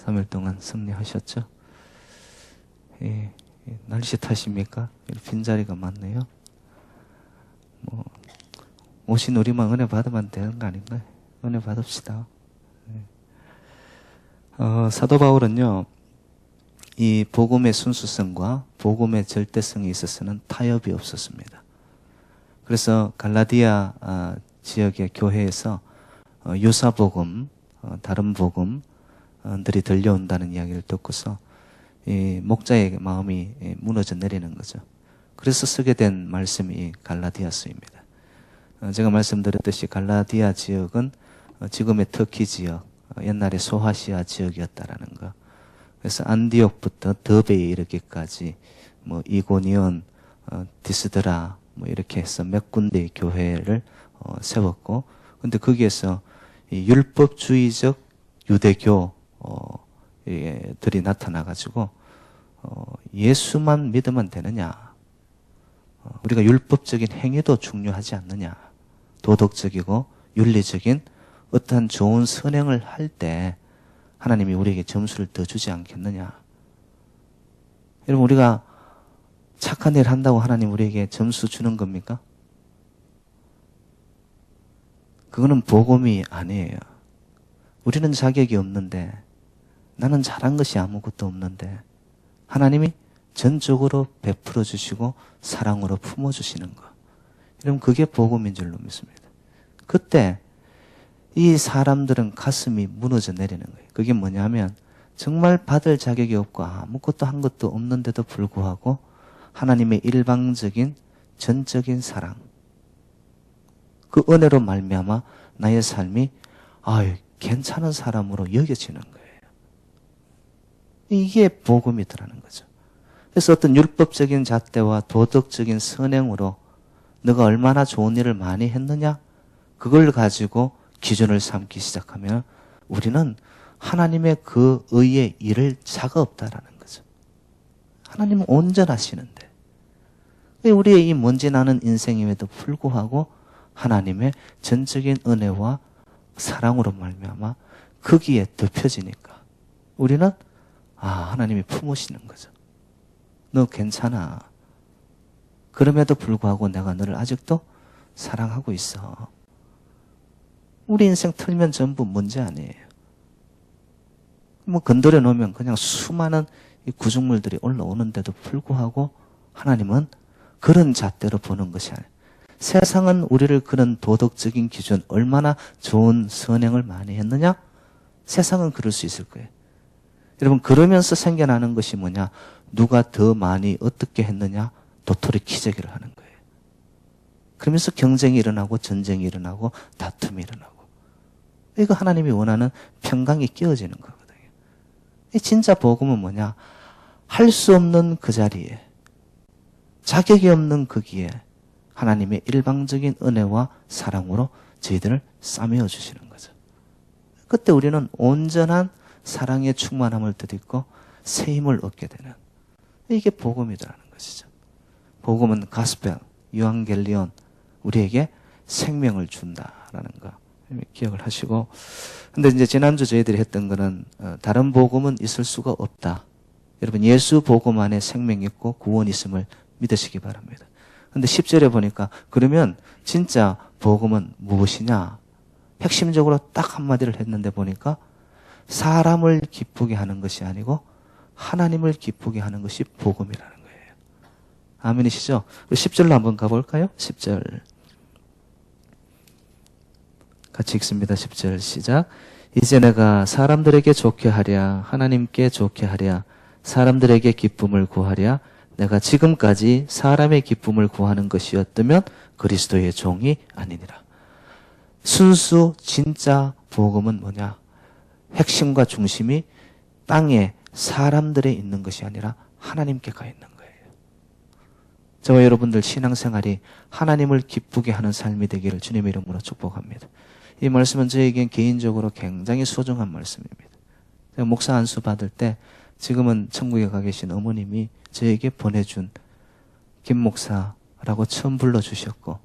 3일 동안 승리하셨죠? 예, 날씨 탓입니까? 빈자리가 많네요. 오신 우리만 은혜 받으면 되는 거 아닌가요? 은혜 받읍시다. 사도 바울은요, 이 복음의 순수성과 복음의 절대성에 있어서는 타협이 없었습니다. 그래서 갈라디아 지역의 교회에서 유사복음, 다른 복음들이 들려온다는 이야기를 듣고서 이 목자의 마음이 무너져 내리는 거죠. 그래서 쓰게 된 말씀이 갈라디아서입니다. 제가 말씀드렸듯이 갈라디아 지역은 지금의 터키 지역, 옛날에 소아시아 지역이었다라는 거. 그래서 안디옥부터 더베에 이르기까지 이고니온, 디스드라 이렇게 해서 몇 군데의 교회를 세웠고, 근데 거기에서 이 율법주의적 유대교들이 나타나가지고 예수만 믿으면 되느냐? 우리가 율법적인 행위도 중요하지 않느냐? 도덕적이고 윤리적인 어떠한 좋은 선행을 할 때 하나님이 우리에게 점수를 더 주지 않겠느냐? 여러분, 우리가 착한 일 한다고 하나님 우리에게 점수 주는 겁니까? 그거는 복음이 아니에요. 우리는 자격이 없는데, 나는 잘한 것이 아무것도 없는데 하나님이 전적으로 베풀어 주시고 사랑으로 품어 주시는 것. 여러분, 그게 복음인 줄로 믿습니다. 그때 이 사람들은 가슴이 무너져 내리는 거예요. 그게 뭐냐면 정말 받을 자격이 없고 아무것도 한 것도 없는데도 불구하고 하나님의 일방적인 전적인 사랑, 그 은혜로 말미암아 나의 삶이 괜찮은 사람으로 여겨지는 거예요. 이게 복음이더라는 거죠. 그래서 어떤 율법적인 잣대와 도덕적인 선행으로 너가 얼마나 좋은 일을 많이 했느냐, 그걸 가지고 기준을 삼기 시작하면 우리는 하나님의 그 의의 일을 자가 없다라는 거죠. 하나님은 온전하시는데 우리의 이 먼지 나는 인생임에도 불구하고 하나님의 전적인 은혜와 사랑으로 말미암아 거기에 덮여지니까 우리는 하나님이 품으시는 거죠. 너 괜찮아. 그럼에도 불구하고 내가 너를 아직도 사랑하고 있어. 우리 인생 틀면 전부 문제 아니에요. 건드려 놓으면 그냥 수많은 이 구중물들이 올라오는데도 불구하고 하나님은 그런 잣대로 보는 것이 아니에요. 세상은 우리를 그런 도덕적인 기준, 얼마나 좋은 선행을 많이 했느냐? 세상은 그럴 수 있을 거예요. 여러분, 그러면서 생겨나는 것이 뭐냐? 누가 더 많이 어떻게 했느냐? 도토리 키재기를 하는 거예요. 그러면서 경쟁이 일어나고 전쟁이 일어나고 다툼이 일어나고. 이거 하나님이 원하는 평강이 끼어지는 거거든요. 진짜 복음은 뭐냐? 할 수 없는 그 자리에, 자격이 없는 거기에 하나님의 일방적인 은혜와 사랑으로 저희들을 싸매어 주시는 거죠. 그때 우리는 온전한 사랑의 충만함을 덧입고 새 힘을 얻게 되는, 이게 복음이라는 것이죠. 복음은 가스펠, 유앙겔리온, 우리에게 생명을 준다라는 거 기억을 하시고. 근데 이제 지난주 저희들이 했던 거는 다른 복음은 있을 수가 없다. 여러분, 예수 복음 안에 생명이 있고 구원이 있음을 믿으시기 바랍니다. 근데 10절에 보니까 그러면 진짜 복음은 무엇이냐? 핵심적으로 딱 한마디를 했는데 보니까 사람을 기쁘게 하는 것이 아니고 하나님을 기쁘게 하는 것이 복음이라는 거예요. 아멘이시죠? 10절로 한번 가볼까요? 10절. 같이 읽습니다. 10절 시작. 이제 내가 사람들에게 좋게 하랴, 하나님께 좋게 하랴, 사람들에게 기쁨을 구하랴, 내가 지금까지 사람의 기쁨을 구하는 것이었다면 그리스도의 종이 아니니라. 순수 진짜 복음은 뭐냐? 핵심과 중심이 땅에 사람들에 있는 것이 아니라 하나님께 가 있는 거예요. 저와 여러분들 신앙생활이 하나님을 기쁘게 하는 삶이 되기를 주님의 이름으로 축복합니다. 이 말씀은 저에겐 개인적으로 굉장히 소중한 말씀입니다. 제가 목사 안수 받을 때 지금은 천국에 가 계신 어머님이 저에게 보내준 김 목사라고 처음 불러주셨고,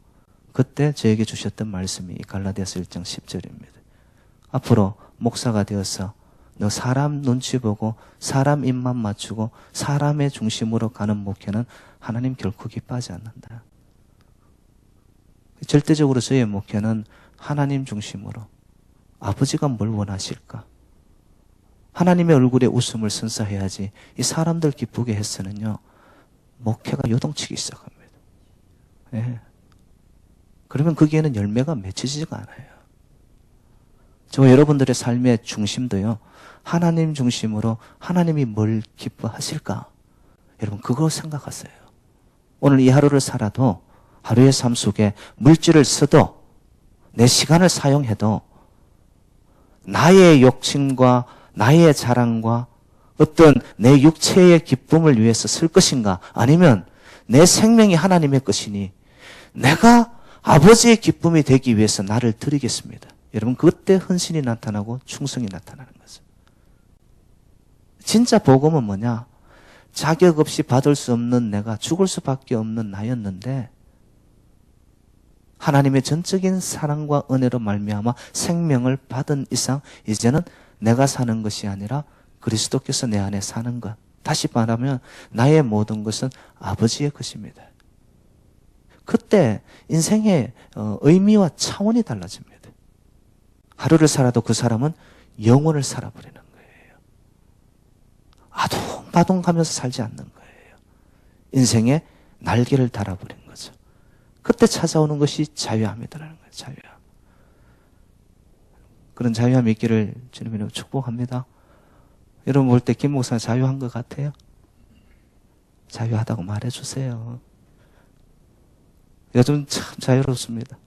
그때 저에게 주셨던 말씀이 갈라디아서 1장 10절입니다. 앞으로 목사가 되어서 너 사람 눈치 보고 사람 입만 맞추고 사람의 중심으로 가는 목회는 하나님 결코 기뻐하지 않는다. 절대적으로 저희의 목회는 하나님 중심으로 아버지가 뭘 원하실까? 하나님의 얼굴에 웃음을 선사해야지 이 사람들 기쁘게 해서는요 목회가 요동치기 시작합니다. 예. 그러면 거기에는 열매가 맺히지가 않아요. 저 여러분들의 삶의 중심도요 하나님 중심으로 하나님이 뭘 기뻐하실까? 여러분 그거 생각하세요. 오늘 이 하루를 살아도 하루의 삶 속에 물질을 써도 내 시간을 사용해도 나의 욕심과 나의 자랑과 어떤 내 육체의 기쁨을 위해서 쓸 것인가? 아니면 내 생명이 하나님의 것이니 내가 아버지의 기쁨이 되기 위해서 나를 드리겠습니다. 여러분 그때 헌신이 나타나고 충성이 나타나는 거죠. 진짜 복음은 뭐냐? 자격 없이 받을 수 없는 내가 죽을 수밖에 없는 나였는데 하나님의 전적인 사랑과 은혜로 말미암아 생명을 받은 이상 이제는 내가 사는 것이 아니라 그리스도께서 내 안에 사는 것. 다시 말하면 나의 모든 것은 아버지의 것입니다. 그때 인생의 의미와 차원이 달라집니다. 하루를 살아도 그 사람은 영혼을 살아버리는 거예요. 아둥바둥하면서 살지 않는 거예요. 인생에 날개를 달아버린 거죠. 그때 찾아오는 것이 자유함이라는 거예요. 자유함. 그런 자유함이 있기를 주님으로 축복합니다. 여러분 볼 때 김 목사 자유한 것 같아요? 자유하다고 말해주세요. 요즘 참 자유롭습니다.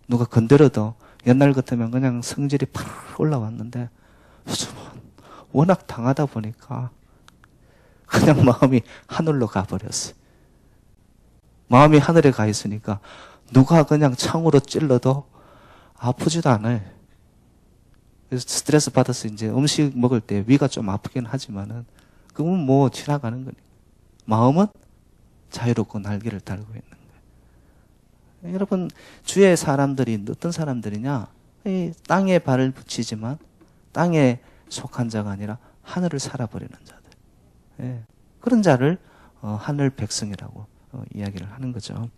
누가 건드려도 옛날 같으면 그냥 성질이 팍 올라왔는데 요즘은 워낙 당하다 보니까 그냥 마음이 하늘로 가버렸어요. 마음이 하늘에 가 있으니까 누가 그냥 창으로 찔러도 아프지도 않아요. 그래서 스트레스 받아서 이제 음식 먹을 때 위가 좀 아프긴 하지만은 그건 뭐 지나가는 거니까. 마음은 자유롭고 날개를 달고 있는 거예요. 여러분 주의 사람들이 어떤 사람들이냐? 이 땅에 발을 붙이지만 땅에 속한 자가 아니라 하늘을 살아버리는 자들. 예. 그런 자를 하늘 백성이라고 이야기를 하는 거죠.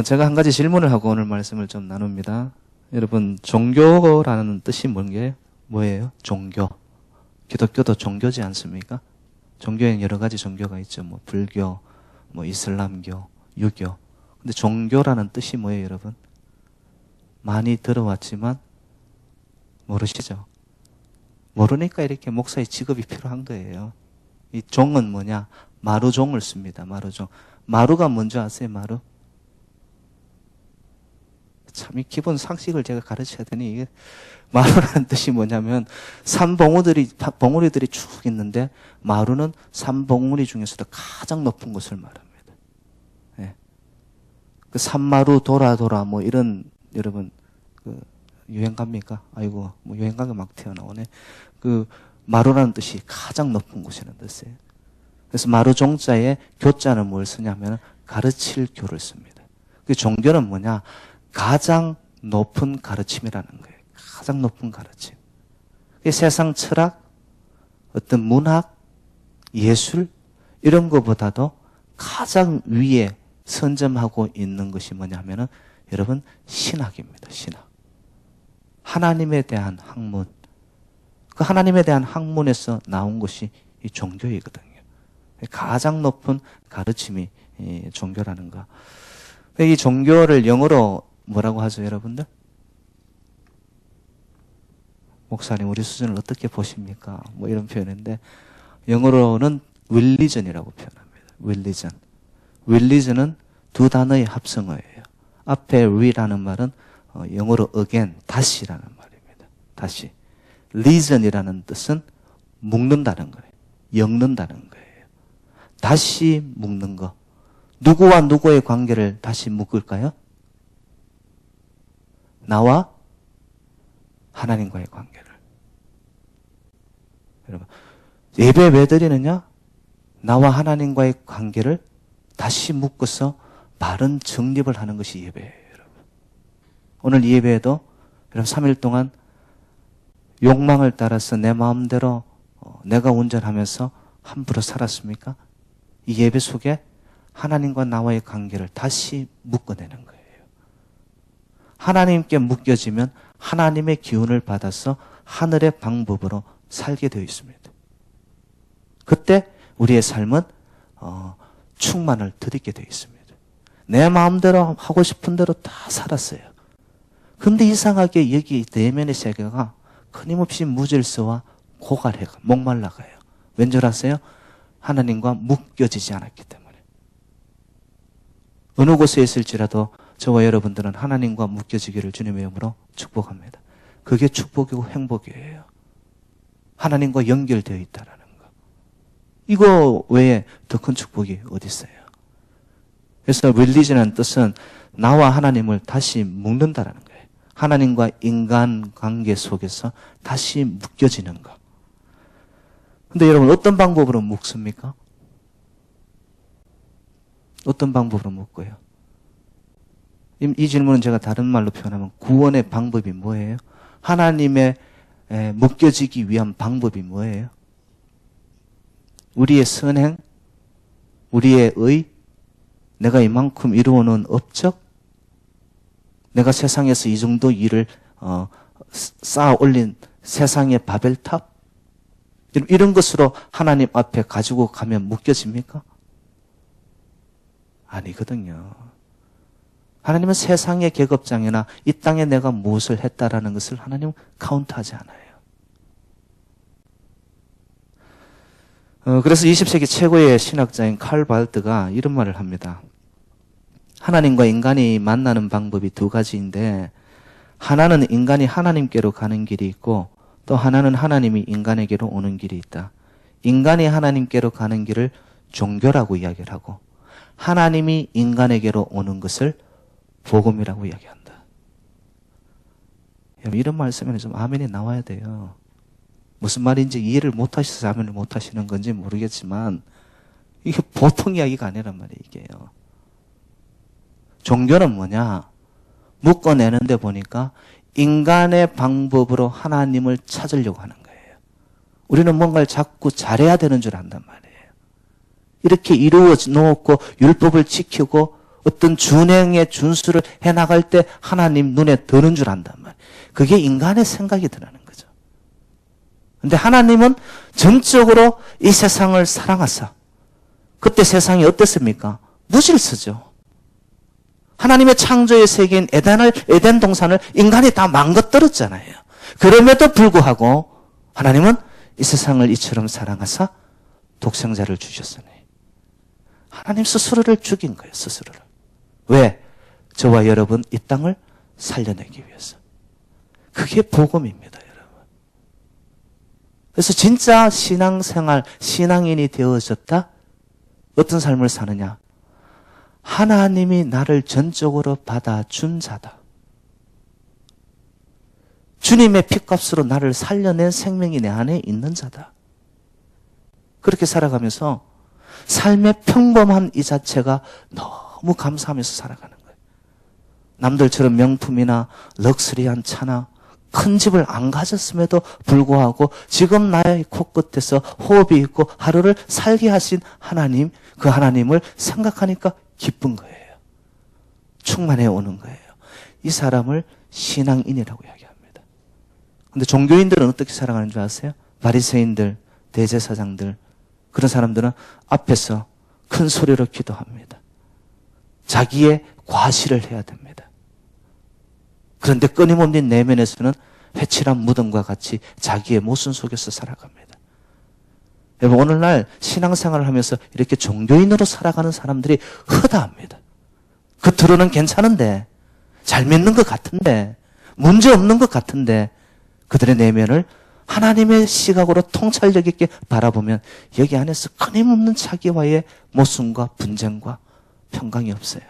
제가 한 가지 질문을 하고 오늘 말씀을 좀 나눕니다. 여러분 종교라는 뜻이 뭐예요? 종교. 기독교도 종교지 않습니까? 종교에는 여러 가지 종교가 있죠. 뭐 불교, 뭐 이슬람교, 유교. 근데 종교라는 뜻이 뭐예요, 여러분? 많이 들어왔지만 모르시죠? 모르니까 이렇게 목사의 직업이 필요한 거예요. 이 종은 뭐냐? 마루종을 씁니다. 마루종. 마루가 뭔지 아세요? 마루? 참, 이 기본 상식을 제가 가르쳐야 되니, 이게, 마루라는 뜻이 뭐냐면, 봉우리들이 쭉 있는데, 마루는 산봉우리 중에서도 가장 높은 곳을 말합니다. 예. 그 산마루, 돌아, 뭐, 이런, 여러분, 유행가입니까? 아이고, 뭐, 유행가가 막 튀어나오네. 마루라는 뜻이 가장 높은 곳이라는 뜻이에요. 그래서 마루종자에 교자는 뭘 쓰냐면, 가르칠 교를 씁니다. 그 종교는 뭐냐? 가장 높은 가르침이라는 거예요. 가장 높은 가르침. 세상 철학, 어떤 문학, 예술 이런 것보다도 가장 위에 선점하고 있는 것이 뭐냐면은 여러분 신학입니다. 신학. 하나님에 대한 학문. 그 하나님에 대한 학문에서 나온 것이 이 종교이거든요. 가장 높은 가르침이 이 종교라는 거. 이 종교를 영어로 뭐라고 하죠, 여러분들? 목사님, 우리 수준을 어떻게 보십니까? 뭐 이런 표현인데, 영어로는 religion이라고 표현합니다. religion. religion은 두 단어의 합성어예요. 앞에 re라는 말은 영어로 again, 다시라는 말입니다. 다시. reason이라는 뜻은 묶는다는 거예요. 엮는다는 거예요. 다시 묶는 거. 누구와 누구의 관계를 다시 묶을까요? 나와 하나님과의 관계를. 여러분, 예배 왜 드리느냐? 나와 하나님과의 관계를 다시 묶어서 바른 정립을 하는 것이 예배예요, 여러분. 오늘 이 예배에도 여러분 3일 동안 욕망을 따라서 내 마음대로 내가 운전하면서 함부로 살았습니까? 이 예배 속에 하나님과 나와의 관계를 다시 묶어내는 거예요. 하나님께 묶여지면 하나님의 기운을 받아서 하늘의 방법으로 살게 되어 있습니다. 그때 우리의 삶은 충만을 드리게 되어 있습니다. 내 마음대로 하고 싶은 대로 다 살았어요. 근데 이상하게 여기 내면의 세계가 끊임없이 무질서와 고갈해가 목말라가요. 왠 줄 아세요? 하나님과 묶여지지 않았기 때문에. 어느 곳에 있을지라도 저와 여러분들은 하나님과 묶여지기를 주님의 이름으로 축복합니다. 그게 축복이고 행복이에요. 하나님과 연결되어 있다라는 거. 이거 외에 더 큰 축복이 어디 있어요? 그래서 religion이라는 뜻은 나와 하나님을 다시 묶는다라는 거예요. 하나님과 인간 관계 속에서 다시 묶여지는 것. 근데 여러분 어떤 방법으로 묶습니까? 어떤 방법으로 묶어요? 이 질문은 제가 다른 말로 표현하면 구원의 방법이 뭐예요? 하나님의 묶여지기 위한 방법이 뭐예요? 우리의 선행, 우리의 의, 내가 이만큼 이루어놓은 업적, 내가 세상에서 이 정도 일을 쌓아 올린 세상의 바벨탑, 이런 것으로 하나님 앞에 가지고 가면 묶여집니까? 아니거든요. 하나님은 세상의 계급장이나 이 땅에 내가 무엇을 했다라는 것을 하나님은 카운트하지 않아요. 그래서 20세기 최고의 신학자인 칼 발트가 이런 말을 합니다. 하나님과 인간이 만나는 방법이 두 가지인데 하나는 인간이 하나님께로 가는 길이 있고 또 하나는 하나님이 인간에게로 오는 길이 있다. 인간이 하나님께로 가는 길을 종교라고 이야기를 하고 하나님이 인간에게로 오는 것을 복음이라고 이야기한다. 이런 말씀에는 좀 아멘이 나와야 돼요. 무슨 말인지 이해를 못하셔서 아멘을 못하시는 건지 모르겠지만 이게 보통 이야기가 아니란 말이에요. 이게요. 종교는 뭐냐? 묶어내는데 보니까 인간의 방법으로 하나님을 찾으려고 하는 거예요. 우리는 뭔가를 자꾸 잘해야 되는 줄 안단 말이에요. 이렇게 이루어 놓고 율법을 지키고 어떤 준행의 준수를 해나갈 때 하나님 눈에 드는 줄 안단 말이에요. 그게 인간의 생각이 드는 거죠. 근데 하나님은 전적으로 이 세상을 사랑하사 그때 세상이 어땠습니까? 무질서죠. 하나님의 창조의 세계인 에덴 동산을 인간이 다 망가뜨렸잖아요. 그럼에도 불구하고 하나님은 이 세상을 이처럼 사랑하사 독생자를 주셨으니 하나님 스스로를 죽인 거예요. 스스로를. 왜? 저와 여러분 이 땅을 살려내기 위해서. 그게 복음입니다. 여러분. 그래서 진짜 신앙생활, 신앙인이 되어졌다? 어떤 삶을 사느냐? 하나님이 나를 전적으로 받아준 자다. 주님의 피값으로 나를 살려낸 생명이 내 안에 있는 자다. 그렇게 살아가면서 삶의 평범한 이 자체가 너무 감사하면서 살아가는 거예요. 남들처럼 명품이나 럭셔리한 차나 큰 집을 안 가졌음에도 불구하고 지금 나의 코끝에서 호흡이 있고 하루를 살게 하신 하나님, 그 하나님을 생각하니까 기쁜 거예요. 충만해 오는 거예요. 이 사람을 신앙인이라고 이야기합니다. 근데 종교인들은 어떻게 살아가는 줄 아세요? 바리새인들, 대제사장들, 그런 사람들은 앞에서 큰 소리로 기도합니다. 자기의 과시를 해야 됩니다. 그런데 끊임없는 내면에서는 회칠한 무덤과 같이 자기의 모순 속에서 살아갑니다. 여러분, 오늘날 신앙생활을 하면서 이렇게 종교인으로 살아가는 사람들이 허다합니다. 겉으로는 괜찮은데, 잘 믿는 것 같은데, 문제 없는 것 같은데, 그들의 내면을 하나님의 시각으로 통찰력 있게 바라보면 여기 안에서 끊임없는 자기와의 모순과 분쟁과 평강이 없어요.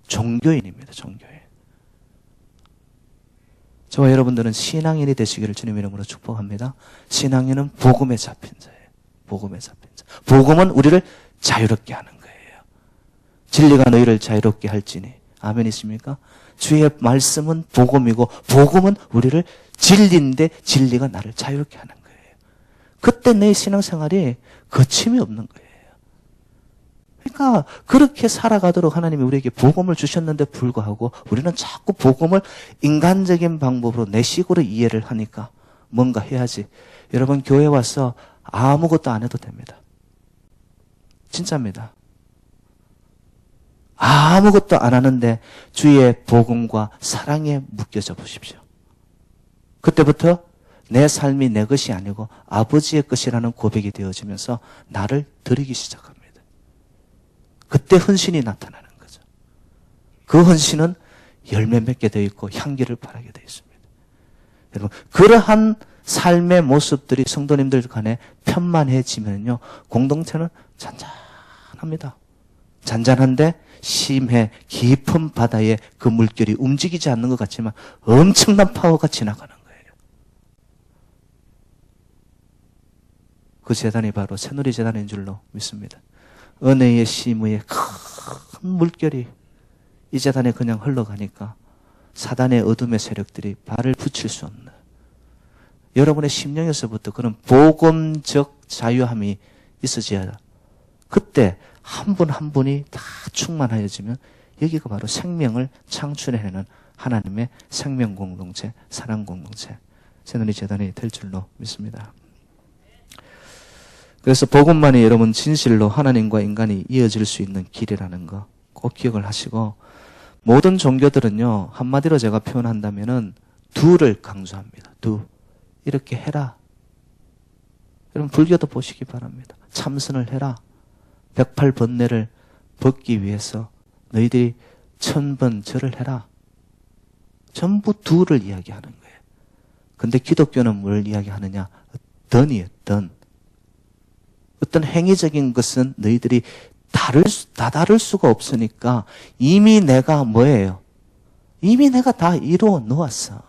종교인입니다. 종교인. 저와 여러분들은 신앙인이 되시기를 주님의 이름으로 축복합니다. 신앙인은 복음에 잡힌 자예요. 복음에 잡힌 자. 복음은 우리를 자유롭게 하는 거예요. 진리가 너희를 자유롭게 할지니 아멘이십니까? 주의 말씀은 복음이고 복음은 우리를 진리인데 진리가 나를 자유롭게 하는 거예요. 그때 내 신앙생활이 거침이 없는 거예요. 그러니까 그렇게 살아가도록 하나님이 우리에게 복음을 주셨는데 불구하고 우리는 자꾸 복음을 인간적인 방법으로 내 식으로 이해를 하니까 뭔가 해야지. 여러분 교회 와서 아무것도 안 해도 됩니다. 진짜입니다. 아무것도 안 하는데 주의 복음과 사랑에 묶여져 보십시오. 그때부터 내 삶이 내 것이 아니고 아버지의 것이라는 고백이 되어지면서 나를 드리기 시작합니다. 그때 헌신이 나타나는 거죠. 그 헌신은 열매 맺게 되어 있고 향기를 발하게 되어 있습니다. 여러분, 그러한 삶의 모습들이 성도님들 간에 편만해지면요, 공동체는 잔잔합니다. 잔잔한데 심해 깊은 바다에 그 물결이 움직이지 않는 것 같지만 엄청난 파워가 지나가는 거예요. 그 재단이 바로 새누리 재단인 줄로 믿습니다. 은혜의 심의의 큰 물결이 이 재단에 그냥 흘러가니까 사단의 어둠의 세력들이 발을 붙일 수 없는, 여러분의 심령에서부터 그런 복음적 자유함이 있어져야, 그때 한 분 한 분이 다 충만하여지면 여기가 바로 생명을 창출해내는 하나님의 생명 공동체, 사랑 공동체, 새누리 재단이 될 줄로 믿습니다. 그래서 복음만이 여러분 진실로 하나님과 인간이 이어질 수 있는 길이라는 거 꼭 기억을 하시고, 모든 종교들은요, 한마디로 제가 표현한다면은 두를 강조합니다. 두. 이렇게 해라. 여러분 불교도 보시기 바랍니다. 참선을 해라. 108번뇌를 벗기 위해서 너희들이 1000번 절을 해라. 전부 두를 이야기하는 거예요. 근데 기독교는 뭘 이야기하느냐? 던이에요. 던. 어떤 행위적인 것은 너희들이 다다를 수가 없으니까 이미 내가 뭐예요? 이미 내가 다 이루어 놓았어.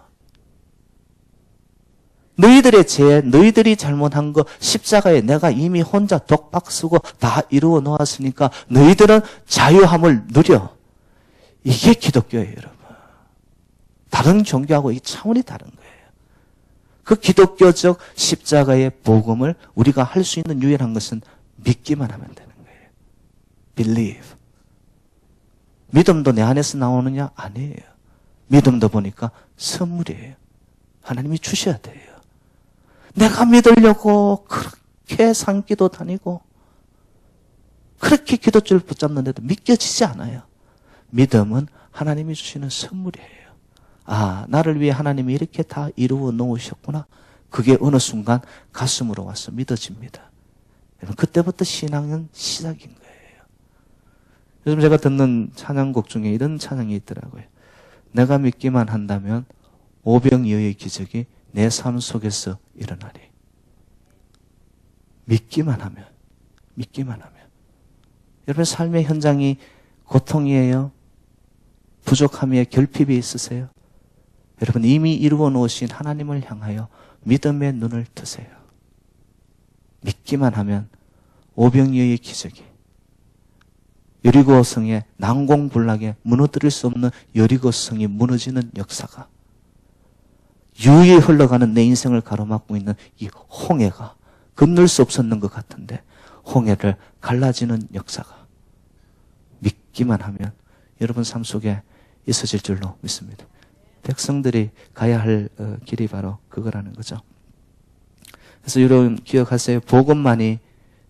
너희들의 죄, 너희들이 잘못한 거 십자가에 내가 이미 혼자 독박 쓰고 다 이루어 놓았으니까 너희들은 자유함을 누려. 이게 기독교예요, 여러분. 다른 종교하고 이 차원이 다른 거예요. 그 기독교적 십자가의 복음을 우리가 할 수 있는 유일한 것은 믿기만 하면 되는 거예요. Believe. 믿음도 내 안에서 나오느냐? 아니에요. 믿음도 보니까 선물이에요. 하나님이 주셔야 돼요. 내가 믿으려고 그렇게 산기도 다니고 그렇게 기도줄을 붙잡는데도 믿겨지지 않아요. 믿음은 하나님이 주시는 선물이에요. 아, 나를 위해 하나님이 이렇게 다 이루어 놓으셨구나. 그게 어느 순간 가슴으로 와서 믿어집니다. 여러분, 그때부터 신앙은 시작인 거예요. 요즘 제가 듣는 찬양곡 중에 이런 찬양이 있더라고요. 내가 믿기만 한다면 오병이어의 기적이 내 삶 속에서 일어나리. 믿기만 하면, 믿기만 하면. 여러분 삶의 현장이 고통이에요? 부족함이에요? 결핍이 있으세요? 여러분 이미 이루어 놓으신 하나님을 향하여 믿음의 눈을 뜨세요. 믿기만 하면 오병이어의 기적이, 여리고 성의 난공불락에 무너뜨릴 수 없는 여리고 성이 무너지는 역사가, 유유히 흘러가는 내 인생을 가로막고 있는 이 홍해가 건널 수 없었는 것 같은데 홍해를 갈라지는 역사가 믿기만 하면 여러분 삶 속에 있어질 줄로 믿습니다. 백성들이 가야 할 길이 바로 그거라는 거죠. 그래서 여러분 기억하세요. 복음만이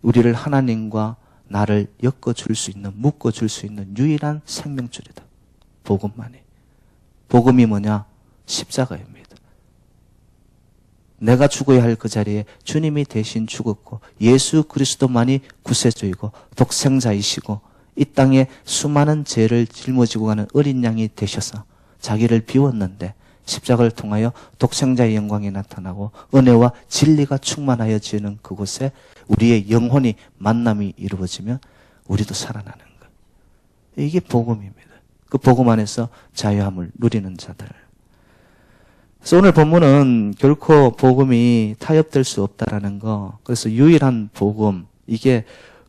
우리를 하나님과 나를 엮어줄 수 있는, 묶어줄 수 있는 유일한 생명줄이다. 복음만이. 복음이 뭐냐? 십자가입니다. 내가 죽어야 할 그 자리에 주님이 대신 죽었고 예수 그리스도만이 구세주이고 독생자이시고 이 땅에 수많은 죄를 짊어지고 가는 어린 양이 되셔서 자기를 비웠는데 십자가를 통하여 독생자의 영광이 나타나고 은혜와 진리가 충만하여지는 그곳에 우리의 영혼이 만남이 이루어지면 우리도 살아나는 것. 이게 복음입니다. 그 복음 안에서 자유함을 누리는 자들. 그래서 오늘 본문은 결코 복음이 타협될 수 없다라는 거. 그래서 유일한 복음, 이게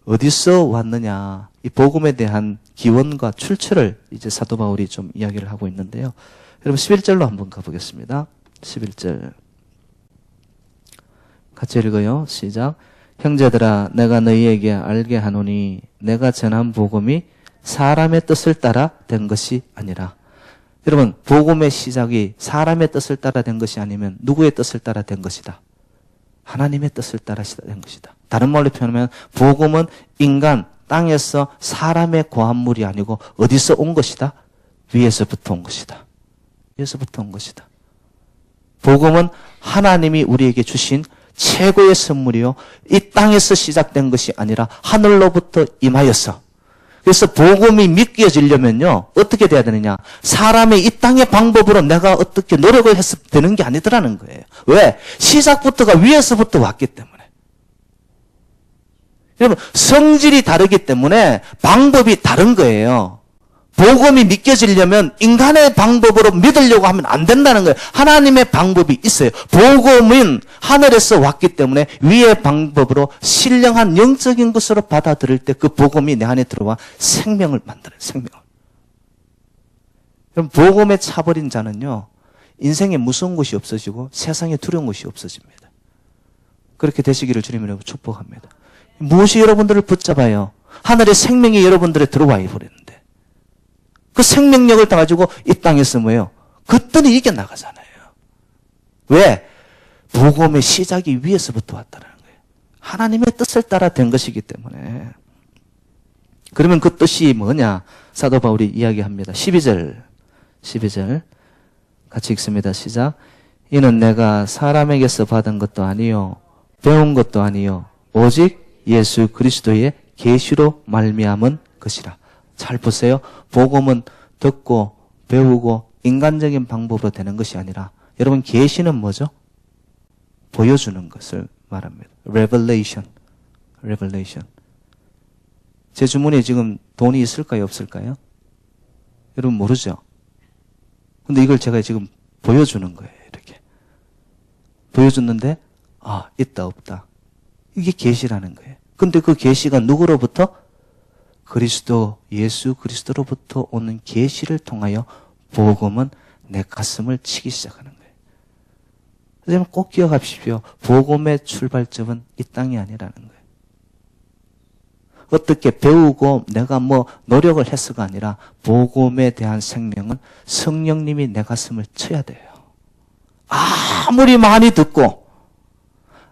어디서 왔느냐. 이 복음에 대한 기원과 출처를 이제 사도 바울이 좀 이야기를 하고 있는데요. 여러분 11절로 한번 가보겠습니다. 11절 같이 읽어요. 시작. 형제들아 내가 너희에게 알게 하노니 내가 전한 복음이 사람의 뜻을 따라 된 것이 아니라. 여러분 복음의 시작이 사람의 뜻을 따라 된 것이 아니면 누구의 뜻을 따라 된 것이다? 하나님의 뜻을 따라 된 것이다. 다른 말로 표현하면 복음은 인간 땅에서 사람의 고한물이 아니고 어디서 온 것이다? 위에서부터 온 것이다. 위에서부터 온 것이다. 복음은 하나님이 우리에게 주신 최고의 선물이요. 이 땅에서 시작된 것이 아니라 하늘로부터 임하였어. 그래서 복음이 믿겨지려면요. 어떻게 돼야 되느냐. 사람의 이 땅의 방법으로 내가 어떻게 노력을 해서 되는 게 아니더라는 거예요. 왜? 시작부터가 위에서부터 왔기 때문에. 여러분 성질이 다르기 때문에 방법이 다른 거예요. 복음이 믿겨지려면 인간의 방법으로 믿으려고 하면 안 된다는 거예요. 하나님의 방법이 있어요. 복음은 하늘에서 왔기 때문에 위의 방법으로 신령한 영적인 것으로 받아들일 때 그 복음이 내 안에 들어와 생명을 만들어요. 생명을. 그럼 복음에 차버린 자는요. 인생에 무서운 것이 없어지고 세상에 두려운 것이 없어집니다. 그렇게 되시기를 주님으로 축복합니다. 무엇이 여러분들을 붙잡아요? 하늘의 생명이 여러분들에 들어와 버리는데 그 생명력을 가지고 이 땅에서 뭐예요? 그때는 이겨나가잖아요. 왜? 복음의 시작이 위에서부터 왔다는 거예요. 하나님의 뜻을 따라 된 것이기 때문에. 그러면 그 뜻이 뭐냐? 사도 바울이 이야기합니다. 12절 같이 읽습니다. 시작. 이는 내가 사람에게서 받은 것도 아니요 배운 것도 아니요 오직 예수 그리스도의 계시로 말미암은 것이라. 잘 보세요. 복음은 듣고 배우고 인간적인 방법으로 되는 것이 아니라 여러분 계시는 뭐죠? 보여주는 것을 말합니다. Revelation. 제 주머니에 지금 돈이 있을까요? 없을까요? 여러분 모르죠? 근데 이걸 제가 지금 보여주는 거예요. 이렇게. 보여줬는데 있다 없다. 이게 계시라는 거예요. 근데 그 계시가 누구로부터? 그리스도, 예수 그리스도로부터 오는 계시를 통하여 복음은 내 가슴을 치기 시작하는 거예요. 그래서 꼭 기억하십시오. 복음의 출발점은 이 땅이 아니라는 거예요. 어떻게 배우고 내가 노력을 해서가 아니라 복음에 대한 생명은 성령님이 내 가슴을 쳐야 돼요. 아무리 많이 듣고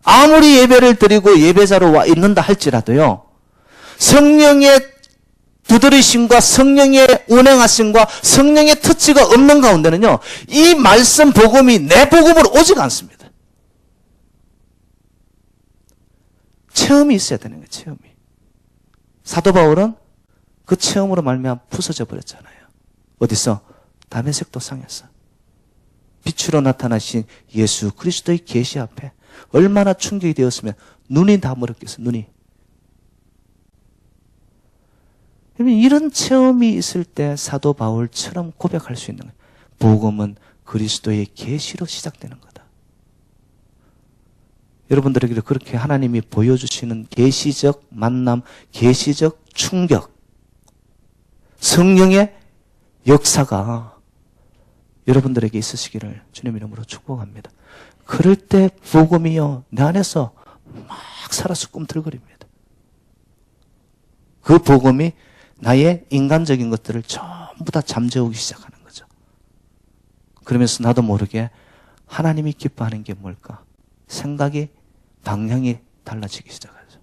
아무리 예배를 드리고 예배자로 와 있는다 할지라도요. 성령의 두드리심과 성령의 운행하심과 성령의 터치가 없는 가운데는요. 이 말씀 복음이 내 복음으로 오지가 않습니다. 체험이 있어야 되는 거예요. 체험이. 사도 바울은 그 체험으로 말미암아 부서져 버렸잖아요. 어디서? 다메섹 도상에서. 빛으로 나타나신 예수 그리스도의 계시 앞에 얼마나 충격이 되었으면 눈이 다 멀었겠어요. 눈이. 이런 체험이 있을 때 사도 바울처럼 고백할 수 있는 거예요. 복음은 그리스도의 계시로 시작되는 거다. 여러분들에게 그렇게 하나님이 보여주시는 계시적 만남, 계시적 충격, 성령의 역사가 여러분들에게 있으시기를 주님 이름으로 축복합니다. 그럴 때 복음이요 내 안에서 막 살아서 꿈틀거립니다. 그 복음이 나의 인간적인 것들을 전부 다 잠재우기 시작하는 거죠. 그러면서 나도 모르게 하나님이 기뻐하는 게 뭘까? 생각이, 방향이 달라지기 시작하죠.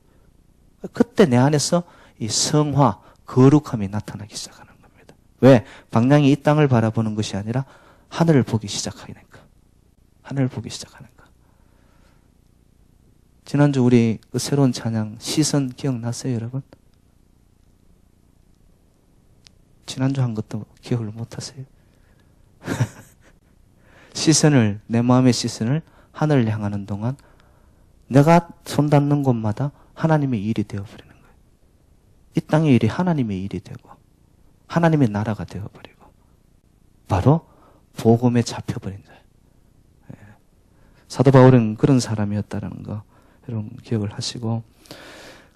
그때 내 안에서 이 성화, 거룩함이 나타나기 시작하는 겁니다. 왜? 방향이 이 땅을 바라보는 것이 아니라 하늘을 보기 시작하니까. 하늘을 보기 기시작하는가. 지난주 우리 그 새로운 찬양 시선 기억났어요, 여러분? 지난주 한 것도 기억을 못하세요? 시선을, 내 마음의 시선을 하늘을 향하는 동안 내가 손 닿는 곳마다 하나님의 일이 되어버리는 거예요. 이 땅의 일이 하나님의 일이 되고 하나님의 나라가 되어버리고 바로 복음에 잡혀버린 자예요. 사도 바울은 그런 사람이었다는 거 여러분 기억을 하시고,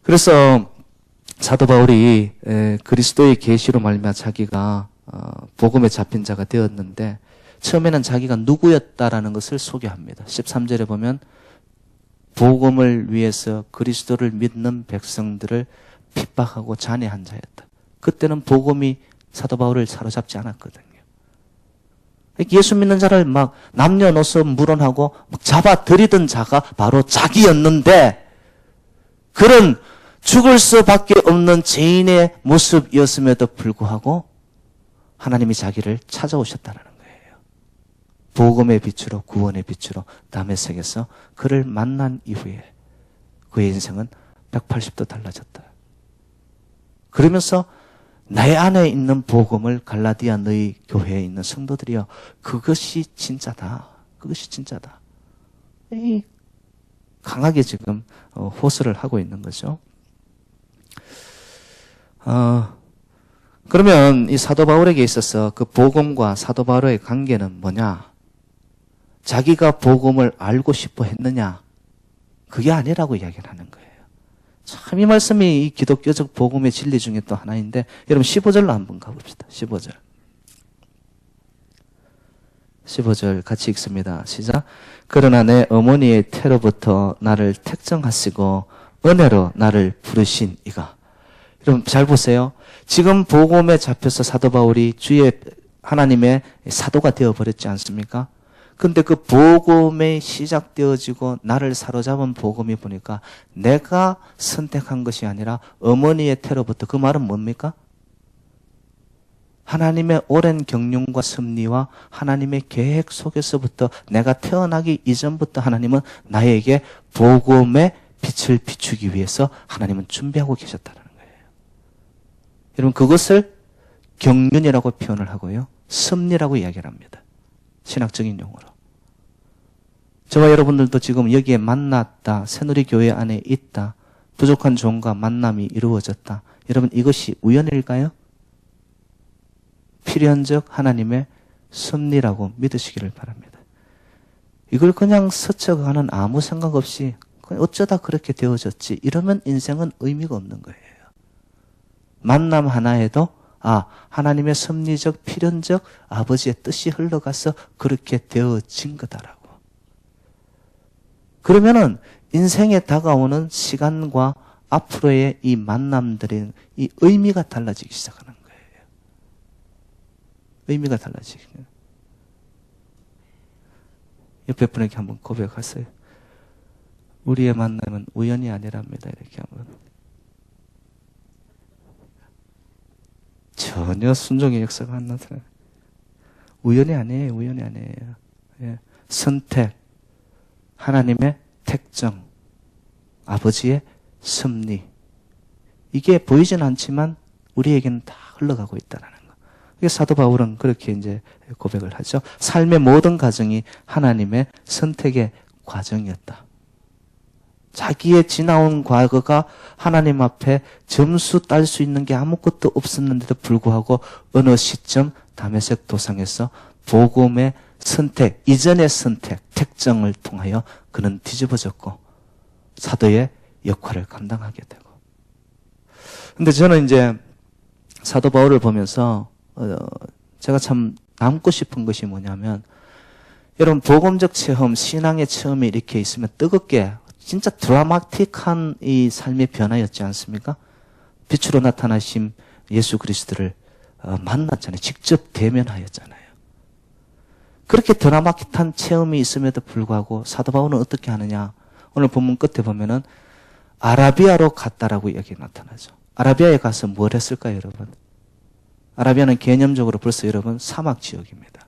그래서 사도 바울이 그리스도의 계시로 말미암아 자기가 복음에 잡힌 자가 되었는데 처음에는 자기가 누구였다라는 것을 소개합니다. 13절에 보면 복음을 위해서 그리스도를 믿는 백성들을 핍박하고 잔해한 자였다. 그때는 복음이 사도 바울을 사로잡지 않았거든요. 예수 믿는 자를 막 남녀노소 물어나고 막 잡아들이던 자가 바로 자기였는데 그런 죽을 수밖에 없는 죄인의 모습이었음에도 불구하고 하나님이 자기를 찾아오셨다는 거예요. 복음의 빛으로 구원의 빛으로 다메섹에서 그를 만난 이후에 그의 인생은 180도 달라졌다. 그러면서 내 안에 있는 복음을 갈라디아 너희 교회에 있는 성도들이여 그것이 진짜다. 그것이 진짜다. 강하게 지금 호소를 하고 있는 거죠. 그러면 이 사도 바울에게 있어서 그 복음과 사도 바울의 관계는 뭐냐? 자기가 복음을 알고 싶어 했느냐? 그게 아니라고 이야기를 하는 거예요. 참 이 말씀이 이 기독교적 복음의 진리 중에 또 하나인데 여러분 15절로 한번 가봅시다. 15절. 15절 같이 읽습니다. 시작. 그러나 내 어머니의 태로부터 나를 택정하시고 은혜로 나를 부르신 이가. 여러분 잘 보세요. 지금 복음에 잡혀서 사도 바울이 주의 하나님의 사도가 되어버렸지 않습니까? 근데 그 복음이 시작되어지고 나를 사로잡은 복음이 보니까 내가 선택한 것이 아니라 어머니의 태로부터 그 말은 뭡니까? 하나님의 오랜 경륜과 섭리와 하나님의 계획 속에서부터 내가 태어나기 이전부터 하나님은 나에게 복음의 빛을 비추기 위해서 하나님은 준비하고 계셨다는 거예요. 여러분 그것을 경륜이라고 표현을 하고요. 섭리라고 이야기를 합니다. 신학적인 용어로. 저와 여러분들도 지금 여기에 만났다. 새누리교회 안에 있다. 부족한 종과 만남이 이루어졌다. 여러분 이것이 우연일까요? 필연적 하나님의 섭리라고 믿으시기를 바랍니다. 이걸 그냥 스쳐가는 아무 생각 없이 어쩌다 그렇게 되어졌지 이러면 인생은 의미가 없는 거예요. 만남 하나에도 하나님의 섭리적 필연적 아버지의 뜻이 흘러가서 그렇게 되어진 거다라고. 그러면은 인생에 다가오는 시간과 앞으로의 이 만남들의 이 의미가 달라지기 시작하는 거예요. 의미가 달라지기. 옆에 분에게 한번 고백하세요. 우리의 만남은 우연이 아니랍니다. 이렇게 한번. 전혀 순종의 역사가 안 나타나요. 우연이 아니에요. 우연이 아니에요. 예. 선택, 하나님의 택정, 아버지의 섭리. 이게 보이진 않지만 우리에게는 다 흘러가고 있다는 거. 이게 사도 바울은 그렇게 이제 고백을 하죠. 삶의 모든 과정이 하나님의 선택의 과정이었다. 자기의 지나온 과거가 하나님 앞에 점수 딸 수 있는 게 아무것도 없었는데도 불구하고 어느 시점 다메섹 도상에서 복음의 선택, 이전의 선택, 택정을 통하여 그는 뒤집어졌고 사도의 역할을 감당하게 되고. 근데 저는 이제 사도 바울을 보면서 제가 참 남고 싶은 것이 뭐냐면 여러분 복음적 체험, 신앙의 체험이 이렇게 있으면 뜨겁게 진짜 드라마틱한 이 삶의 변화였지 않습니까? 빛으로 나타나신 예수 그리스도를 만났잖아요. 직접 대면하였잖아요. 그렇게 드라마틱한 체험이 있음에도 불구하고 사도 바울은 어떻게 하느냐? 오늘 본문 끝에 보면은 아라비아로 갔다라고 이야기 나타나죠. 아라비아에 가서 뭘 했을까요, 여러분? 아라비아는 개념적으로 벌써 여러분 사막 지역입니다.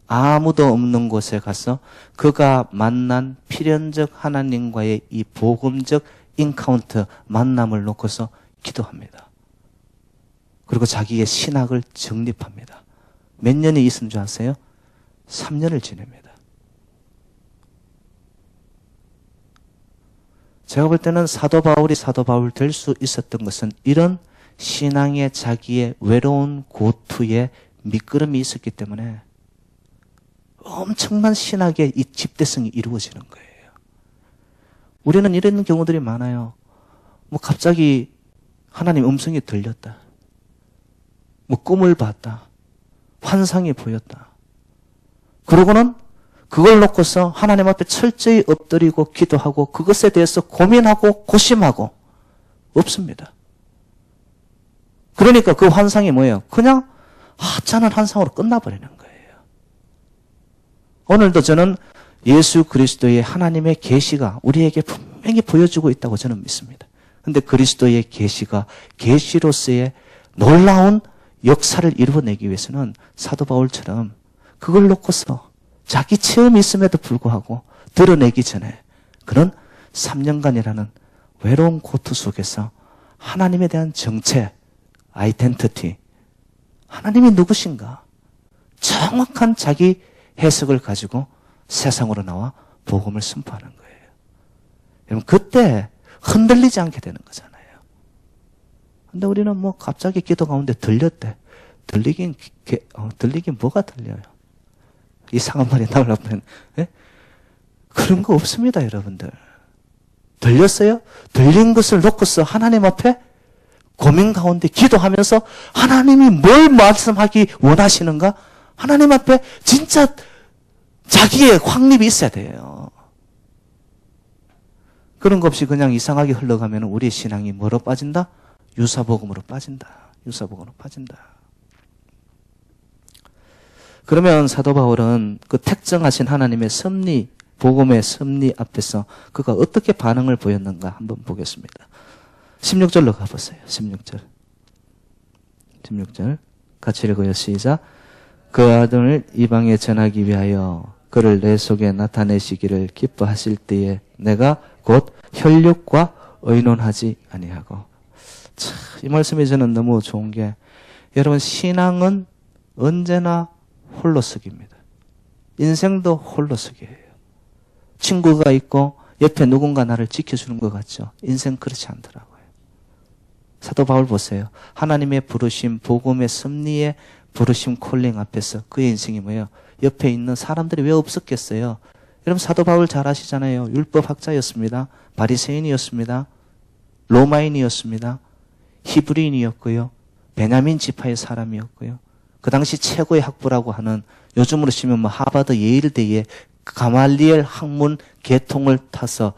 아무도 없는 곳에 가서 그가 만난 필연적 하나님과의 이 복음적 인카운터 만남을 놓고서 기도합니다. 그리고 자기의 신학을 정립합니다. 몇 년이 있은 줄 아세요? 3년을 지냅니다. 제가 볼 때는 사도 바울이 사도 바울 될 수 있었던 것은 이런 신앙의 자기의 외로운 고투에 미끄럼이 있었기 때문에 엄청난 신학의 이 집대성이 이루어지는 거예요. 우리는 이런 경우들이 많아요. 뭐 갑자기 하나님 음성이 들렸다. 뭐 꿈을 봤다. 환상이 보였다. 그러고는 그걸 놓고서 하나님 앞에 철저히 엎드리고 기도하고 그것에 대해서 고민하고 고심하고 없습니다. 그러니까 그 환상이 뭐예요? 그냥 하찮은 환상으로 끝나버리는 거예요. 오늘도 저는 예수 그리스도의 하나님의 계시가 우리에게 분명히 보여주고 있다고 저는 믿습니다. 그런데 그리스도의 계시가 계시로서의 놀라운 역사를 이루어내기 위해서는 사도 바울처럼 그걸 놓고서 자기 체험이 있음에도 불구하고 드러내기 전에 그런 3년간이라는 외로운 고투 속에서 하나님에 대한 정체, 아이덴티티, 하나님이 누구신가? 정확한 자기 해석을 가지고 세상으로 나와 복음을 선포하는 거예요. 여러분, 그때 흔들리지 않게 되는 거잖아요. 근데 우리는 뭐 갑자기 기도 가운데 들렸대. 들리긴 뭐가 들려요? 이상한 말이 나오려면, 예? 그런 거 없습니다, 여러분들. 들렸어요? 들린 것을 놓고서 하나님 앞에 고민 가운데 기도하면서 하나님이 뭘 말씀하기 원하시는가? 하나님 앞에 진짜 자기의 확립이 있어야 돼요. 그런 거 없이 그냥 이상하게 흘러가면 우리의 신앙이 뭐로 빠진다? 유사복음으로 빠진다. 유사복음으로 빠진다. 그러면 사도 바울은 그 택정하신 하나님의 섭리, 복음의 섭리 앞에서 그가 어떻게 반응을 보였는가 한번 보겠습니다. 16절로 가보세요. 16절 같이 읽어요. 시작. 그 아들을 이방에 전하기 위하여 그를 내 속에 나타내시기를 기뻐하실 때에 내가 곧 혈육과 의논하지 아니하고. 참, 이 말씀이 저는 너무 좋은 게, 여러분, 신앙은 언제나 홀로서기입니다. 인생도 홀로서기예요. 친구가 있고 옆에 누군가 나를 지켜주는 것 같죠? 인생 그렇지 않더라고요. 사도 바울 보세요. 하나님의 부르심, 복음의 섭리의 부르심 콜링 앞에서 그의 인생이 뭐예요? 옆에 있는 사람들이 왜 없었겠어요? 여러분, 사도 바울 잘 아시잖아요. 율법학자였습니다. 바리새인이었습니다. 로마인이었습니다. 히브리인이었고요. 베냐민 지파의 사람이었고요. 그 당시 최고의 학부라고 하는, 요즘으로 치면 뭐 하버드 예일대의 가말리엘 학문 계통을 타서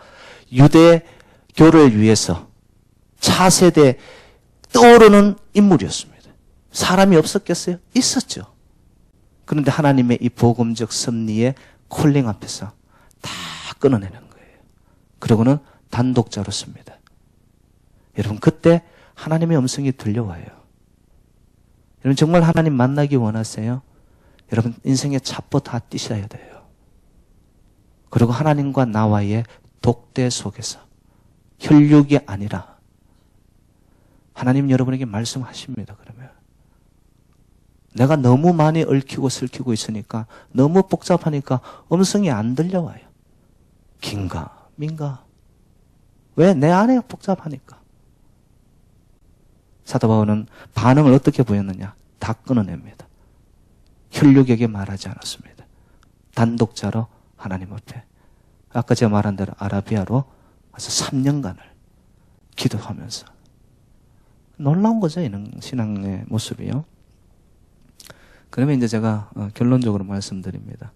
유대교를 위해서 차세대 떠오르는 인물이었습니다. 사람이 없었겠어요? 있었죠. 그런데 하나님의 이 복음적 섭리의 콜링 앞에서 다 끊어내는 거예요. 그리고는 단독자로 씁니다. 여러분, 그때 하나님의 음성이 들려와요. 여러분, 정말 하나님 만나기 원하세요? 여러분, 인생의 찹보 다 뛰셔야 돼요. 그리고 하나님과 나와의 독대 속에서 혈육이 아니라 하나님 여러분에게 말씀하십니다. 그러면 내가 너무 많이 얽히고 설키고 있으니까, 너무 복잡하니까 음성이 안 들려와요. 긴가 민가. 왜? 내 안에 복잡하니까. 사도 바울은 반응을 어떻게 보였느냐? 다 끊어냅니다. 혈육에게 말하지 않았습니다. 단독자로 하나님 앞에, 아까 제가 말한 대로 아라비아로 와서 3년간을 기도하면서. 놀라운 거죠, 이런 신앙의 모습이요. 그러면 이제 제가 결론적으로 말씀드립니다.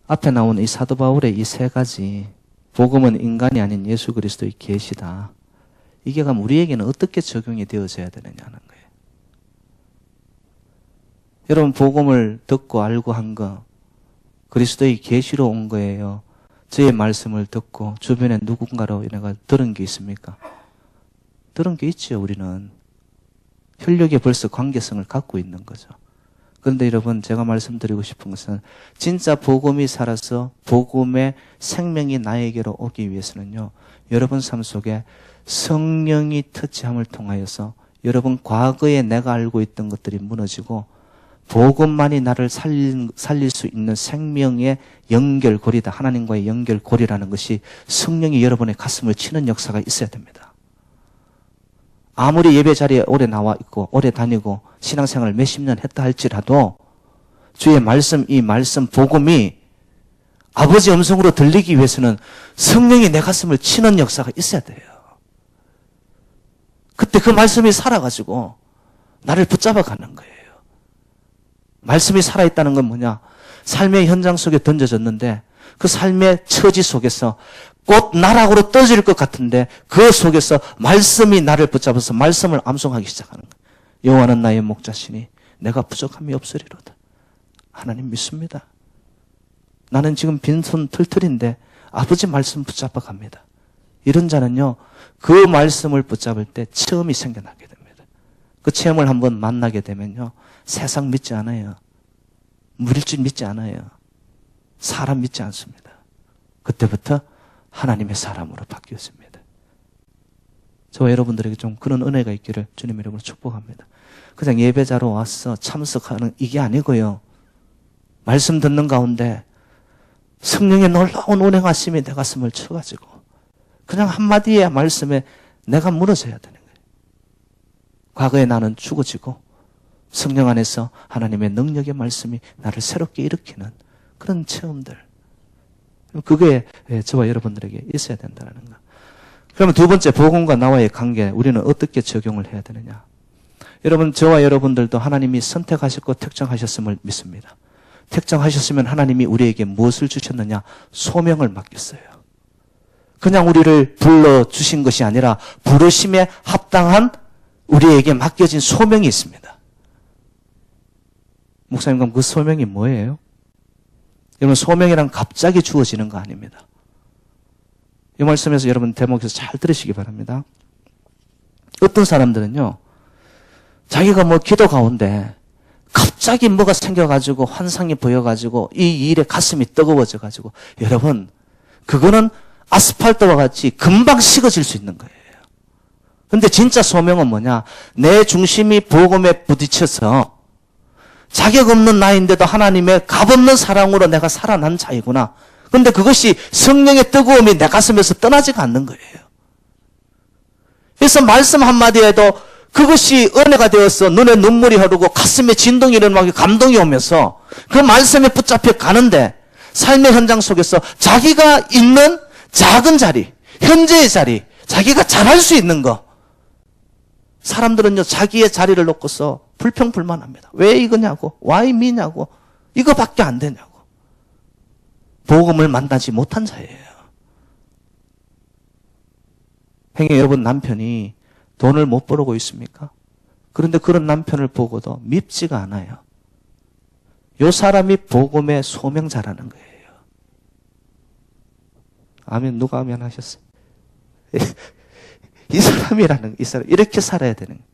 앞에 나온 이 사도 바울의 이 세 가지, 복음은 인간이 아닌 예수 그리스도의 계시다. 이게 그럼 우리에게는 어떻게 적용이 되어져야 되느냐는 거예요. 여러분, 복음을 듣고 알고 한 거, 그리스도의 계시로 온 거예요. 저의 말씀을 듣고 주변에 누군가로 내가 들은 게 있습니까? 들은 게 있죠, 우리는. 혈육에 벌써 관계성을 갖고 있는 거죠. 그런데 여러분, 제가 말씀드리고 싶은 것은, 진짜 복음이 살아서 복음의 생명이 나에게로 오기 위해서는요, 여러분 삶 속에 성령이 터치함을 통하여서 여러분 과거에 내가 알고 있던 것들이 무너지고 복음만이 나를 살릴 수 있는 생명의 연결고리다. 하나님과의 연결고리라는 것이 성령이 여러분의 가슴을 치는 역사가 있어야 됩니다. 아무리 예배 자리에 오래 나와 있고 오래 다니고 신앙생활을 몇십 년 했다 할지라도 주의 말씀, 이 말씀 복음이 아버지 음성으로 들리기 위해서는 성령이 내 가슴을 치는 역사가 있어야 돼요. 그때 그 말씀이 살아가지고 나를 붙잡아 가는 거예요. 말씀이 살아있다는 건 뭐냐? 삶의 현장 속에 던져졌는데 그 삶의 처지 속에서 곧 나락으로 떨어질 것 같은데 그 속에서 말씀이 나를 붙잡아서 말씀을 암송하기 시작하는 거예요. 여호와는 나의 목자시니 내가 부족함이 없으리로다. 하나님 믿습니다. 나는 지금 빈손 털털인데 아버지 말씀 붙잡아 갑니다. 이런 자는요, 그 말씀을 붙잡을 때 체험이 생겨나게 됩니다. 그 체험을 한번 만나게 되면요, 세상 믿지 않아요. 물질 믿지 않아요. 사람 믿지 않습니다. 그때부터 하나님의 사람으로 바뀌었습니다. 저와 여러분들에게 좀 그런 은혜가 있기를 주님 이름으로 축복합니다. 그냥 예배자로 와서 참석하는 이게 아니고요. 말씀 듣는 가운데 성령의 놀라운 운행하심이 내 가슴을 쳐가지고 그냥 한마디의 말씀에 내가 무너져야 되는 거예요. 과거에 나는 죽어지고 성령 안에서 하나님의 능력의 말씀이 나를 새롭게 일으키는 그런 체험들. 그게 저와 여러분들에게 있어야 된다는 거. 그러면 두 번째, 복음과 나와의 관계, 우리는 어떻게 적용을 해야 되느냐. 여러분, 저와 여러분들도 하나님이 선택하셨고 택정하셨음을 믿습니다. 택정하셨으면 하나님이 우리에게 무엇을 주셨느냐? 소명을 맡겼어요. 그냥 우리를 불러주신 것이 아니라 부르심에 합당한 우리에게 맡겨진 소명이 있습니다. 목사님, 그럼 그 소명이 뭐예요? 여러분, 소명이란 갑자기 주어지는 거 아닙니다. 이 말씀에서 여러분 대목에서 잘 들으시기 바랍니다. 어떤 사람들은요, 자기가 뭐 기도 가운데 갑자기 뭐가 생겨가지고 환상이 보여가지고 이 일에 가슴이 뜨거워져가지고, 여러분, 그거는 아스팔트와 같이 금방 식어질 수 있는 거예요. 근데 진짜 소명은 뭐냐? 내 중심이 복음에 부딪혀서 자격 없는 나인데도 하나님의 값없는 사랑으로 내가 살아난 자이구나. 근데 그것이 성령의 뜨거움이 내 가슴에서 떠나지가 않는 거예요. 그래서 말씀 한마디에도 그것이 은혜가 되어서 눈에 눈물이 흐르고 가슴에 진동이 일어나고 감동이 오면서 그 말씀에 붙잡혀 가는데 삶의 현장 속에서 자기가 있는 작은 자리, 현재의 자리, 자기가 잘할 수 있는 거. 사람들은요, 자기의 자리를 놓고서 불평불만합니다. 왜 이거냐고, why me냐고, 이거밖에 안 되냐고. 복음을 만나지 못한 자예요. 행여 여러분 남편이 돈을 못 벌고 있습니까? 그런데 그런 남편을 보고도 밉지가 않아요. 이 사람이 복음의 소명자라는 거예요. 아멘. 누가 아멘 하셨어요? 이 사람이라는, 이 사람, 이렇게 살아야 되는 거예요.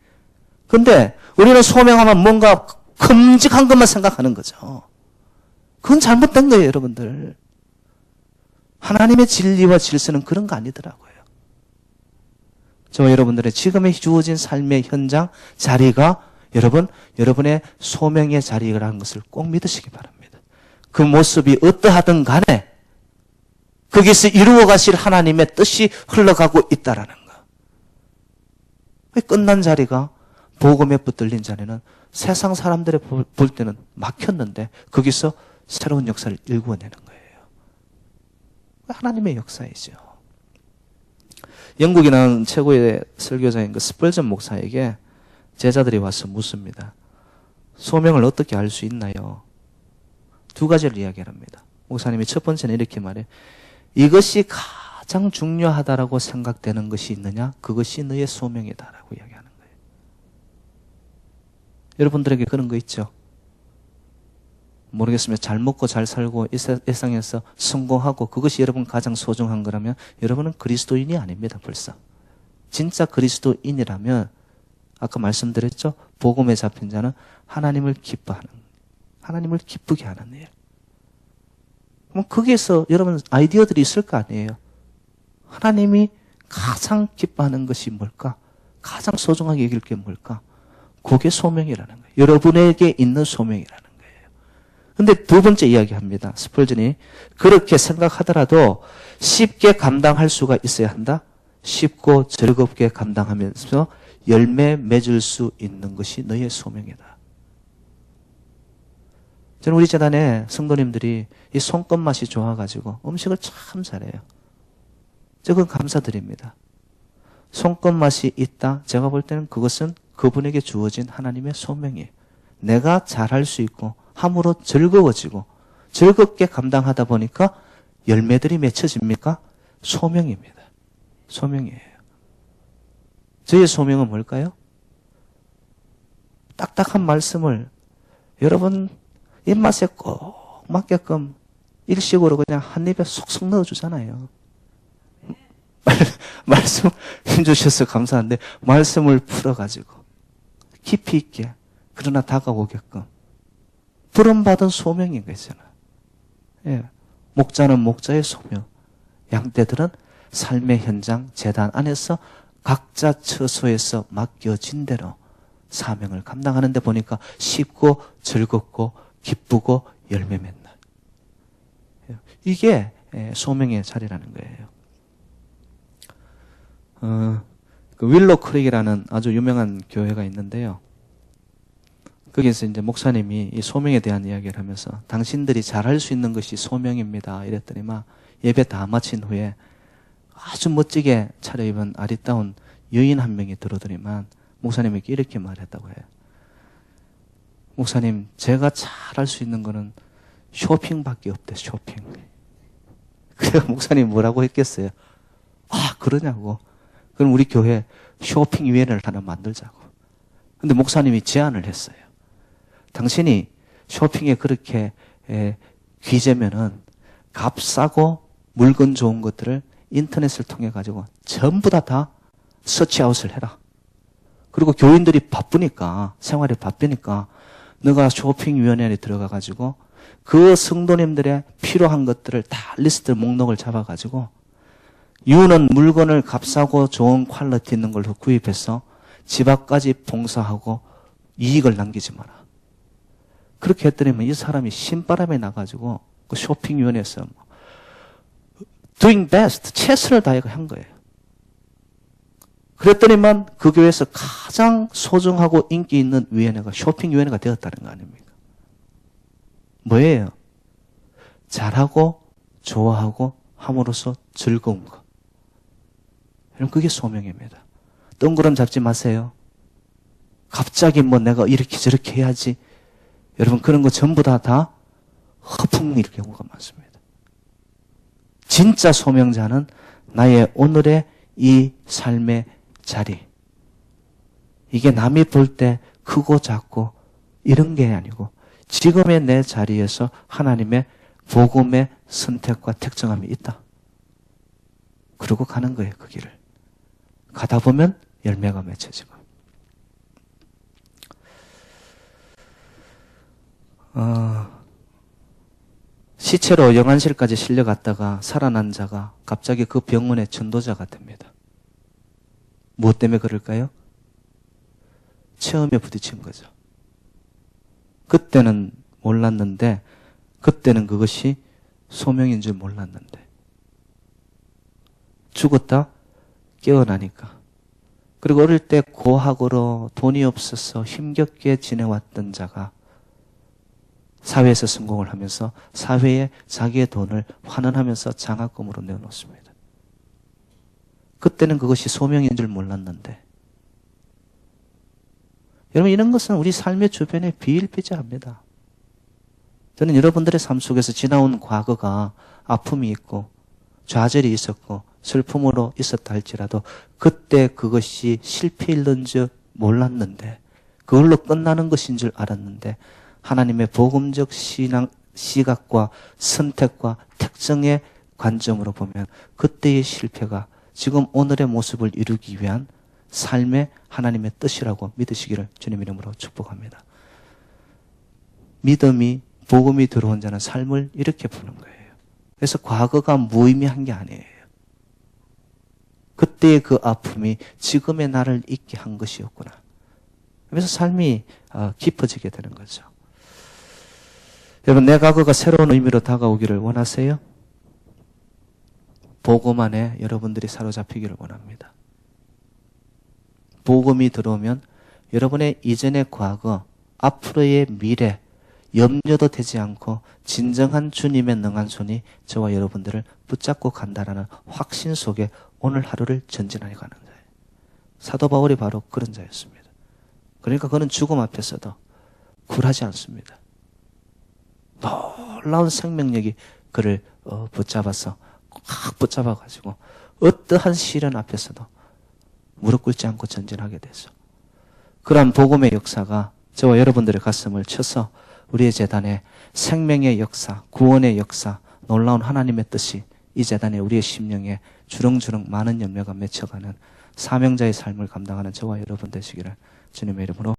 근데 우리는 소명하면 뭔가 큼직한 것만 생각하는 거죠. 그건 잘못된 거예요, 여러분들. 하나님의 진리와 질서는 그런 거 아니더라고요. 저와 여러분들의 지금의 주어진 삶의 현장, 자리가 여러분의 소명의 자리라는 것을 꼭 믿으시기 바랍니다. 그 모습이 어떠하든 간에 거기서 이루어 가실 하나님의 뜻이 흘러가고 있다라는 거. 끝난 자리가 복음에 붙들린 자리는 세상 사람들이 볼 때는 막혔는데 거기서 새로운 역사를 일구어내는 거예요. 하나님의 역사이죠. 영국에 나온 최고의 설교자인 그 스펄전 목사에게 제자들이 와서 묻습니다. 소명을 어떻게 알 수 있나요? 두 가지를 이야기합니다. 목사님이 첫 번째는 이렇게 말해요. 이것이 가장 중요하다라고 생각되는 것이 있느냐? 그것이 너의 소명이다라고 이야기하는 거예요. 여러분들에게 그런 거 있죠? 모르겠습니다. 잘 먹고 잘 살고 이 세상에서 성공하고 그것이 여러분 가장 소중한 거라면 여러분은 그리스도인이 아닙니다. 벌써. 진짜 그리스도인이라면 아까 말씀드렸죠? 복음에 잡힌 자는 하나님을 기뻐하는, 하나님을 기쁘게 하는 일. 그럼 거기에서 여러분 아이디어들이 있을 거 아니에요. 하나님이 가장 기뻐하는 것이 뭘까? 가장 소중하게 여길 게 뭘까? 그게 소명이라는 거예요. 여러분에게 있는 소명이라는 거예요. 근데 두 번째 이야기합니다. 스펄전이 그렇게 생각하더라도 쉽게 감당할 수가 있어야 한다. 쉽고 즐겁게 감당하면서 열매 맺을 수 있는 것이 너의 소명이다. 저는 우리 재단에 성도님들이 이 손끝맛이 좋아가지고 음식을 참 잘해요. 저건 감사드립니다. 손끝맛이 있다. 제가 볼 때는 그것은 그분에게 주어진 하나님의 소명이에요. 내가 잘할 수 있고 함으로 즐거워지고 즐겁게 감당하다 보니까 열매들이 맺혀집니까? 소명입니다. 소명이에요. 저의 소명은 뭘까요? 딱딱한 말씀을 여러분 입맛에 꼭 맞게끔 일식으로 그냥 한 입에 쏙쏙 넣어주잖아요. 말씀 힘주셔서 감사한데 말씀을 풀어가지고 깊이 있게 그러나 다가오게끔 부름받은 소명인 거잖아요. 예. 목자는 목자의 소명, 양떼들은 삶의 현장 제단 안에서 각자 처소에서 맡겨진 대로 사명을 감당하는 데 보니까 쉽고 즐겁고 기쁘고 열매 맺는 이게 소명의 자리라는 거예요. 그 윌로 크릭이라는 아주 유명한 교회가 있는데요. 거기에서 이제 목사님이 이 소명에 대한 이야기를 하면서 당신들이 잘할 수 있는 것이 소명입니다. 이랬더니만 예배 다 마친 후에 아주 멋지게 차려입은 아리따운 여인 한 명이 들어오더니만 목사님에게 이렇게 말했다고 해요. 목사님, 제가 잘할 수 있는 거는 쇼핑밖에 없대, 쇼핑. 그래서 목사님 뭐라고 했겠어요? 아, 그러냐고. 그럼 우리 교회 쇼핑위원회를 하나 만들자고. 근데 목사님이 제안을 했어요. 당신이 쇼핑에 그렇게 귀재면은 값싸고 물건 좋은 것들을 인터넷을 통해 가지고 전부 다 서치아웃을 해라. 그리고 교인들이 바쁘니까, 생활이 바쁘니까 너가 쇼핑위원회에 들어가 가지고 그 성도님들의 필요한 것들을 다 리스트 목록을 잡아 가지고 유는 물건을 값싸고 좋은 퀄리티 있는 걸로 구입해서 집 앞까지 봉사하고 이익을 남기지 마라. 그렇게 했더니만 이 사람이 신바람에 나가지고 그 쇼핑위원회에서 doing best, 최선을 다해 한 거예요. 그랬더니만 그 교회에서 가장 소중하고 인기 있는 위원회가 쇼핑위원회가 되었다는 거 아닙니까? 뭐예요? 잘하고 좋아하고 함으로써 즐거운 것. 여러분 그게 소명입니다. 뜬구름 잡지 마세요. 갑자기 뭐 내가 이렇게 저렇게 해야지. 여러분 그런 거 전부 다 허풍일 경우가 많습니다. 진짜 소명자는 나의 오늘의 이 삶의 자리. 이게 남이 볼 때 크고 작고 이런 게 아니고 지금의 내 자리에서 하나님의 복음의 선택과 특정함이 있다. 그러고 가는 거예요, 그 길을. 가다 보면 열매가 맺혀지고. 시체로 영안실까지 실려갔다가 살아난 자가 갑자기 그 병원의 전도자가 됩니다. 무엇 때문에 그럴까요? 체험에 부딪힌 거죠. 그때는 몰랐는데, 그때는 그것이 소명인 줄 몰랐는데. 죽었다 깨어나니까. 그리고 어릴 때 고학으로 돈이 없어서 힘겹게 지내왔던 자가 사회에서 성공을 하면서 사회에 자기의 돈을 환원하면서 장학금으로 내어놓습니다. 그때는 그것이 소명인 줄 몰랐는데. 여러분 이런 것은 우리 삶의 주변에 비일비재합니다. 저는 여러분들의 삶 속에서 지나온 과거가 아픔이 있고 좌절이 있었고 슬픔으로 있었다 할지라도 그때 그것이 실패인 줄 몰랐는데 그걸로 끝나는 것인 줄 알았는데 하나님의 복음적 시각과 선택과 특정의 관점으로 보면 그때의 실패가 지금 오늘의 모습을 이루기 위한 삶의 하나님의 뜻이라고 믿으시기를 주님 이름으로 축복합니다. 믿음이 복음이 들어온 자는 삶을 이렇게 보는 거예요. 그래서 과거가 무의미한 게 아니에요. 그때의 그 아픔이 지금의 나를 있게 한 것이었구나. 그래서 삶이 깊어지게 되는 거죠. 여러분 내 과거가 새로운 의미로 다가오기를 원하세요? 복음 안에 여러분들이 사로잡히기를 원합니다. 복음이 들어오면 여러분의 이전의 과거, 앞으로의 미래, 염려도 되지 않고 진정한 주님의 능한 손이 저와 여러분들을 붙잡고 간다라는 확신 속에 오늘 하루를 전진하여 가는 거예요. 사도 바울이 바로 그런 자였습니다. 그러니까 그는 죽음 앞에서도 굴하지 않습니다. 놀라운 생명력이 그를 붙잡아서 확 붙잡아가지고 어떠한 시련 앞에서도 무릎 꿇지 않고 전진하게 됐어. 그러한 복음의 역사가 저와 여러분들의 가슴을 쳐서 우리의 재단에 생명의 역사, 구원의 역사, 놀라운 하나님의 뜻이 이 재단에 우리의 심령에 주렁주렁 많은 열매가 맺혀가는 사명자의 삶을 감당하는 저와 여러분 되시기를 주님의 이름으로